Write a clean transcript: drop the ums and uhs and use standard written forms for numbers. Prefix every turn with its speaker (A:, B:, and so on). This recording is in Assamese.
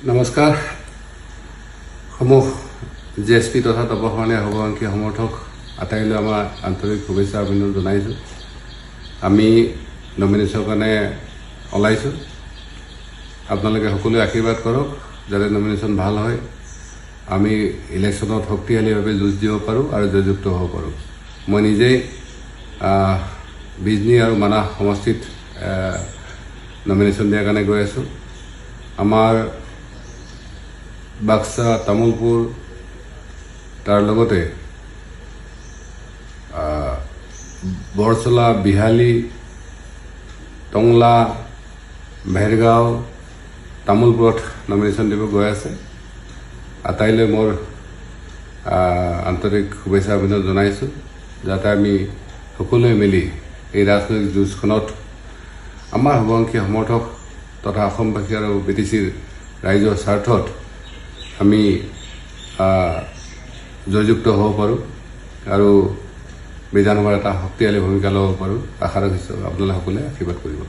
A: নমস্কাৰ সমূহ জেএছপি তথা তপশৰণীয়া সৰ্বসাংখ্যী সমৰ্থক আটাইলৈ আমাৰ আন্তৰিক শুভেচ্ছা অভিনন্দন জনাইছোঁ। আমি নমিনেশ্যনৰ কাৰণে ওলাইছোঁ। আপোনালোকে সকলোৱে আশীৰ্বাদ কৰক যাতে নমিনেশ্যন ভাল হয়, আমি ইলেকশ্যনত শক্তিশালীভাৱে যুঁজ দিব পাৰোঁ আৰু জয়যুক্ত হ'ব পাৰোঁ। মই নিজেই বিজনী আৰু মানাহ সমষ্টিত নমিনেশ্যন দিয়াৰ কাৰণে গৈ আছোঁ। আমাৰ বাক্সা, তামুলপুৰ তাৰ লগতে বৰচলা, বিহালী, টংলা, ভেৰগাঁও, তামুলপুৰত নমিনেশ্যন দিব গৈ আছে। আটাইলৈ মোৰ আন্তৰিক শুভেচ্ছা অভিনন্দন জনাইছোঁ যাতে আমি সকলোৱে মিলি এই ৰাজনৈতিক যুঁজখনত আমাৰ সৰ্বসাংখ্যী সমৰ্থক তথা অসমবাসী আৰু BTCৰ ৰাইজৰ স্বাৰ্থত আমি জয়যুক্ত হ'ব পাৰোঁ আৰু বিধানসভাৰ এটা শক্তিশালী ভূমিকা ল'ব পাৰোঁ। আশা ৰাখিছোঁ আপোনালোকে সকলোৱে আশীৰ্বাদ কৰিব।